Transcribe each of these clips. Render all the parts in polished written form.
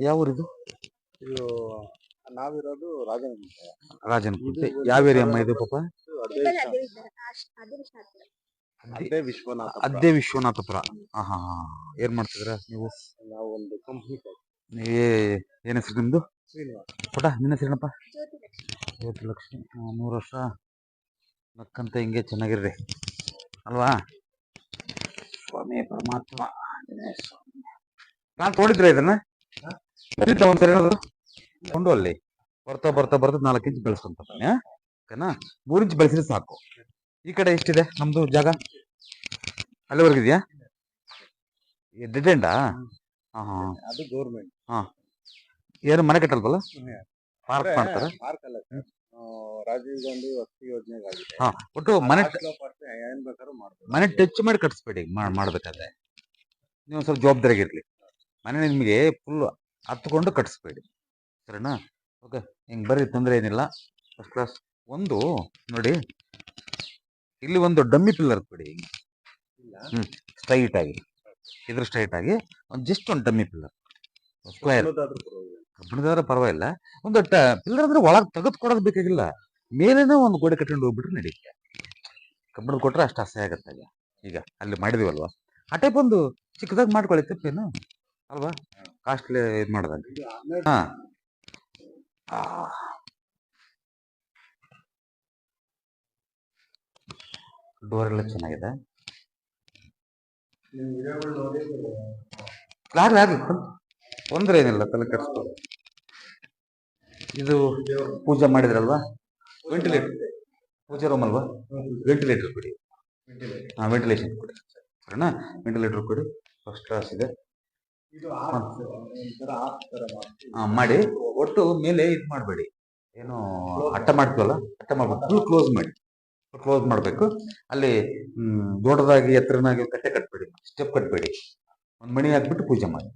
ಯಾವ ಊರಿದು? ಇದು ನಾವಿರೋದು ರಾಜನಗುಂಟೆ. ಯಾವ ಏರಿಯಾ ಅಮ್ಮ ಇದು ಪಾಪ? ಅದ್ದೇ ವಿಶ್ವನಾಥಪುರ. ಹಾ. ಏನ್ ಮಾಡ್ತಿದ್ರ ನೀವು? ನಾವು ಒಂದು ಕಂಪ್ನಿ. ಏನ್ ಹೆಸರು ನಿಮ್ದು? ಪುಟ ನಿನ್ನ ಹೆಸರೇನಪ್ಪ? ಜ್ಯೋತಿಲಕ್ಷ್ಮಿ. 3 ವರ್ಷ ನಕ್ಕಂತ ಹಿಂಗೆ ಚೆನ್ನಾಗಿರ್ರಿ ಅಲ್ವಾ? ಸ್ವಾಮಿ ಪರಮಾತ್ಮ ನಾನು ತೋಡಿದ್ರೆ ಇದನ್ನ ಒಂದ್ಸರಿ ಏನಾದ್ರು ಕೊಂಡು ಅಲ್ಲಿ ಬರ್ತಾ 4 ಇಂಚ್ ಬೆಳೆಸ್ಕೊಂತಾನೆ. ಓಕೆನಾ? 3 ಇಂಚ್ ಬೆಳೆಸಿದ್ರೆ ಸಾಕು. ಈ ಕಡೆ ಎಷ್ಟಿದೆ ನಮ್ದು ಜಾಗ? ಅಲ್ಲಿವರೆಗಿದ್ಯಾ? ಡೆಡ್ ಎಂಡಾ? ಅದು ಗೌರ್ಮೆಂಟ್. ಏನು ಮನೆ ಕಟ್ಟಲ್ವಲ್ಲ? ಪಾರ್ಕ್ ಮಾಡ್ತಾರೆ. ರಾಜೀವ್ ಗಾಂಧಿ ವಸತಿ ಯೋಜನೆಗಾಗಿದೆ. ಒಟ್ಟು ಮನೆ ಟಚ್ ಮಾಡಿ ಕಟ್ಸ್ಬೇಡಿ ಮಾಡ್ಬೇಕಾದ್ರೆ. ನೀವು ಸ್ವಲ್ಪ ಜವಾಬ್ದಾರಿಯಾಗಿರ್ಲಿ. ಮನೆ ನಿಮಗೆ ಫುಲ್ ಹತ್ಕೊಂಡು ಕಟ್ಸ್ಬೇಡಿ, ಸರಿನಾ? ಓಕೆ, ಹಿಂಗೆ ಬರ್ರಿ, ತೊಂದರೆ ಏನಿಲ್ಲ. First class. ಒಂದು ನೋಡಿ, ಇಲ್ಲಿ ಒಂದು ಡಮ್ಮಿ ಪಿಲ್ಲರ್ ಕೊಡಿ. ಸ್ಟ್ರೈಟ್ ಆಗಿ, ಇದ್ರ ಸ್ಟ್ರೈಟ್ ಆಗಿ ಜಸ್ಟ್ ಒಂದು ಡಮ್ಮಿ ಪಿಲ್ಲರ್ ಸ್ಕ್ವೇರ್. ಕಬ್ಬಿಣದಾದ್ರೆ ಪರವಾಗಿಲ್ಲ. ಒಂದು ಪಿಲ್ಲರ್ ಅಂದ್ರೆ ಒಳಗೆ ತೆಗೆದು ಕೊಡೋದು ಬೇಕಾಗಿಲ್ಲ, ಮೇಲೇನೆ ಒಂದು ಗೋಡೆ ಕಟ್ಕೊಂಡು ಹೋಗ್ಬಿಟ್ರೆ ನಡೆಯುತ್ತೆ. ಕಬ್ಬಿಣದ ಕೊಟ್ರೆ ಅಷ್ಟು ಅಸಹ್ಯ ಆಗತ್ತೆ. ಈಗ ಅಲ್ಲಿ ಮಾಡಿದೀವಲ್ವಾ, ಆ ಟೈಪ್ ಒಂದು ಚಿಕ್ಕದಾಗಿ ಮಾಡ್ಕೊಳ್ಳಿ, ತಪ್ಪೇನು ಅಲ್ವಾ? ಕಾಸ್ಟ್ಲಿ ಇದು ಮಾಡೋದಾಗ. ಡೋರ್ ಎಲ್ಲ ಚೆನ್ನಾಗಿದೆ. ಆಗ್ಲಿ ತೊಂದ್ರೆ ಏನಿಲ್ಲ, ತಲೆ ಕೆಡಿಸ್ಬೋದು. ಇದು ಪೂಜೆ ಮಾಡಿದ್ರಲ್ವಾ, ವೆಂಟಿಲೇಟರ್ ಪೂಜೆ ರೂಮ್ ಅಲ್ವಾ? ವೆಂಟಿಲೇಟರ್ ಕೊಡಿ. ವೆಂಟಿಲೇಷನ್ ಕೊಡಿ, ಸರಿನಾ? ವೆಂಟಿಲೇಟರ್ ಕೊಡಿ. ಫಸ್ಟ್ ಕ್ಲಾಸ್ ಇದೆ. ಮಾಡಿ. ಒಟ್ಟು ಮೇಲೆ ಇದು ಮಾಡಬೇಡಿ, ಏನು ಅಟ್ಟ ಮಾಡ್ತೀವಲ್ಲ, ಅಟ್ಟ ಮಾಡ್ಬೇಕು. ಫುಲ್ ಕ್ಲೋಸ್ ಮಾಡಬೇಕು. ಅಲ್ಲಿ ದೊಡ್ಡದಾಗಿ ಎತ್ತರನಾಗಿ ಕಟ್ಟೆ ಕಟ್ಬೇಡಿ, ಸ್ಟೆಪ್ ಕಟ್ಬೇಡಿ. ಒಂದು ಮಣಿ ಹಾಕ್ಬಿಟ್ಟು ಪೂಜೆ ಮಾಡಿ.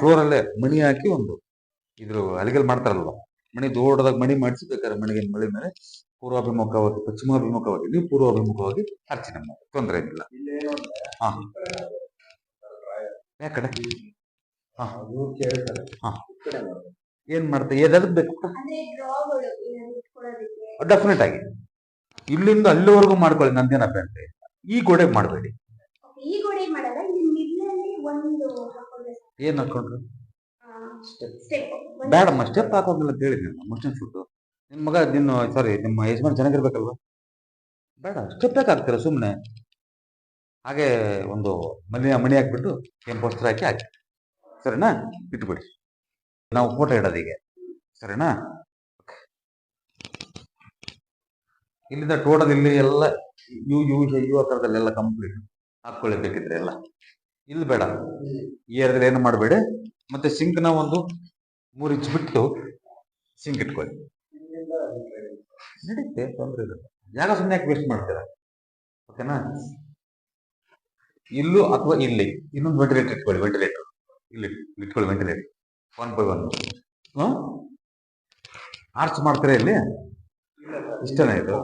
ಫ್ಲೋರಲ್ಲೇ ಮಣಿ ಹಾಕಿ ಒಂದು ಇದ್ರ ಅಲ್ಲಿಗೆಲ್ಲಿ ಮಾಡ್ತಾರಲ್ವ, ಮಣಿ ದೊಡ್ಡದಾಗಿ ಮಣಿ ಮಾಡಿಸಿ, ಬೇಕಾದ್ರೆ ಮಳೆ ಮೇಲೆ ಪೂರ್ವಾಭಿಮುಖವಾಗಿ, ಪಶ್ಚಿಮಾಭಿಮುಖವಾಗಿ, ನೀವು ಪೂರ್ವಾಭಿಮುಖವಾಗಿ ಅರ್ಚನೆ ಮಾಡಿ, ತೊಂದರೆ ಏನಿಲ್ಲ. ಯಾಕಡೆ ಏನ್ ಮಾಡ್ತಾರೆ, ಏನಾದ್ರು ಬೇಕು ಡೆಫಿನೆಟ್ ಆಗಿ. ಇಲ್ಲಿಂದ ಅಲ್ಲಿವರೆಗೂ ಮಾಡ್ಕೊಳ್ಳಿ, ನಂದೇನ ಅಭ್ಯಂತರ ಇಲ್ಲ. ಈ ಗೋಡೆಗೆ ಮಾಡಬೇಡಿ. ಏನ್ ಹಾಕೊಂಡ್ರು ಬೇಡಮ್ಮ, ಸ್ಟೆಪ್ ಹಾಕೋದಿಲ್ಲ ಅಂತ ಹೇಳಿದ್ನಿ. ಮುಸ್ಲಿಂ ಫುಡ್ ನಿನ್ ಮಗ, ನಿಮ್ಮ ಯಜಮಾನ್ ಚೆನ್ನಾಗಿರ್ಬೇಕಲ್ವಾ? ಬೇಡ, ಸ್ಟೆಪ್ ಯಾಕೆ ಹಾಕ್ತೀರ ಸುಮ್ಮನೆ? ಹಾಗೆ ಒಂದು ಮಣಿ ಹಾಕ್ಬಿಟ್ಟು ಕೆಂಪು ವಸ್ತ್ರ ಹಾಕಿ, ಸರಿನಾ? ಇಟ್ಬಿಡಿ. ನಾವು ಫೋಟೋ ಇಡೋದೀಗೆ, ಸರಿನಾ? ಇಲ್ಲಿಂದ ಟೋಟಲ್ ಇಲ್ಲಿ ಎಲ್ಲ ಯು ಥರದಲ್ಲೆಲ್ಲ ಕಂಪ್ಲೀಟ್ ಹಾಕೊಳ್ಳಿ ಬೇಕಿದ್ರೆ ಎಲ್ಲ. ಇಲ್ಲಿ ಬೇಡ, ಈ ಏರಿಯಾದಲ್ಲಿ ಏನು ಮಾಡಬೇಡಿ. ಮತ್ತೆ ಸಿಂಕ್ನ ಒಂದು 3 ಇಂಚ್ ಬಿಟ್ಟು ಸಿಂಕ್ ಇಟ್ಕೊಳ್ಳಿ, ನಡೀತೆ, ತೊಂದರೆ ಇಲ್ಲ. ಜಾಗ ಸುಮ್ಮನೆ ಯಾಕೆ ವೇಸ್ಟ್ ಮಾಡ್ತೀರಾ? ಓಕೆನಾ? ಇಲ್ಲೂ ಅಥವಾ ಇಲ್ಲಿ ಇನ್ನೊಂದು ವೆಂಟಿಲೇಟರ್ ಇಟ್ಕೊಳ್ಳಿ. ಇಲ್ಲಿ ಇಟ್ಕೊಳ್ಳಿ ವೆಂಟಿಲೇಟರ್ 1/1. ಆರ್ಚ್ ಮಾಡ್ತೀರಾ ಇಲ್ಲಿ? ಇಷ್ಟನೇ ಇದು?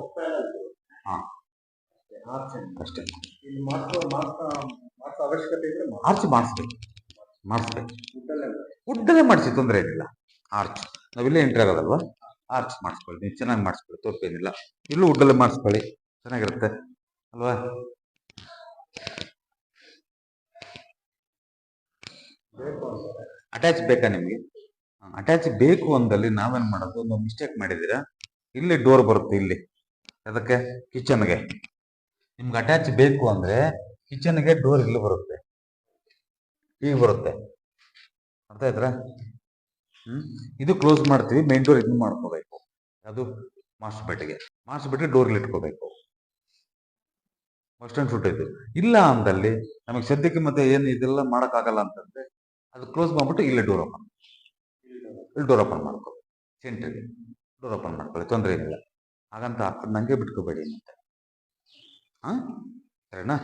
ಅಷ್ಟೇ. ಆರ್ಚ್ ಮಾಡಿಸ್ಬೇಕು. ಉದ್ದನೇ ಮಾಡಿಸಿ, ತೊಂದರೆ ಏನಿಲ್ಲ. ಆರ್ಚ್ ನಾವಿಲ್ಲೇ ಎಂಟ್ರಿ ಆಗೋದಲ್ವಾ, ಆರ್ಚ್ ಮಾಡಿಸ್ಕೊಳ್ಳಿ. ನೀವು ಚೆನ್ನಾಗಿ ಮಾಡಿಸ್ಕೊಳ್ಳಿ, ತಪ್ಪೇನಿಲ್ಲ. ಇಲ್ಲೂ ಉಡ್ಡಲ್ಲೇ ಮಾಡಿಸ್ಕೊಳ್ಳಿ, ಚೆನ್ನಾಗಿರುತ್ತೆ ಅಲ್ವಾ? ಅಟ್ಯಾಚ್ ಬೇಕಾ ನಿಮಗೆ? ಅಟ್ಯಾಚ್ ಬೇಕು ಅಂದಲ್ಲಿ ನಾವೇನ್ ಮಾಡೋದು, ಒಂದು ಮಿಸ್ಟೇಕ್ ಮಾಡಿದ್ದೀರಾ. ಇಲ್ಲಿ ಡೋರ್ ಬರುತ್ತೆ, ಇಲ್ಲಿ ಅದಕ್ಕೆ ಕಿಚನ್ಗೆ. ನಿಮ್ಗೆ ಅಟ್ಯಾಚ್ ಬೇಕು ಅಂದ್ರೆ ಕಿಚನ್ಗೆ ಡೋರ್ ಇಲ್ಲಿ ಬರುತ್ತೆ, ಈಗ ಬರುತ್ತೆ. ಅರ್ಥ ಆಯ್ತಾ? ಇದು ಕ್ಲೋಸ್ ಮಾಡ್ತೀವಿ, ಮೇನ್ ಡೋರ್ ಇದನ್ನ ಮಾಡ್ಕೋಬೇಕು. ಅದು ಮಾಸ್ಟರ್ ಬೆಡ್ಗೆ ಡೋರ್ಲಿ ಇಟ್ಕೋಬೇಕು. ಅಷ್ಟೊಂದು ಫುಡ್ ಇದು. ಇಲ್ಲ ಅಂದಲ್ಲಿ ನಮಗೆ ಸದ್ಯಕ್ಕೆ ಮತ್ತೆ ಏನು ಇದೆಲ್ಲ ಮಾಡೋಕ್ಕಾಗಲ್ಲ ಅಂತಂದ್ರೆ ಅದು ಕ್ಲೋಸ್ ಮಾಡ್ಬಿಟ್ಟು ಇಲ್ಲಿ ಡೋರ್ ಓಪನ್ ಮಾಡ್ಕೊ. ಸೆಂಟ್ರಿಗೆ ಡೋರ್ ಓಪನ್ ಮಾಡ್ಕೊಳ್ಳಿ, ತೊಂದರೆ ಏನಿಲ್ಲ. ಹಾಗಂತ ಅದನ್ನ ಹಂಗೆ ಬಿಟ್ಕೋಬೇಡಿ ಮತ್ತೆ. ಸರಿನಾ?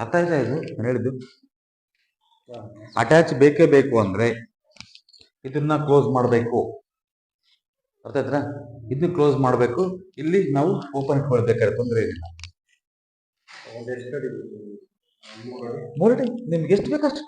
ಅರ್ಥ ಆಯ್ತಾ ಇದು ನಾನು ಹೇಳಿದ್ದು? ಅಟ್ಯಾಚ್ ಬೇಕೇ ಬೇಕು ಅಂದ್ರೆ ಇದನ್ನ ಕ್ಲೋಸ್ ಮಾಡಬೇಕು. ಅರ್ಥ ಆಯ್ತಾ? ಇದನ್ನ ಕ್ಲೋಸ್ ಮಾಡಬೇಕು. ಇಲ್ಲಿ ನಾವು ಓಪನ್ ಇಟ್ಕೊಳ್ಬೇಕಾದ್ರೆ ತೊಂದರೆ ಏನಿಲ್ಲ. ಒಂದು ಎಷ್ಟು ಅಡಿ? 3 ಅಡಿ. 3 ಅಡಿ ನಿಮ್ಗೆ ಎಷ್ಟು ಬೇಕಷ್ಟು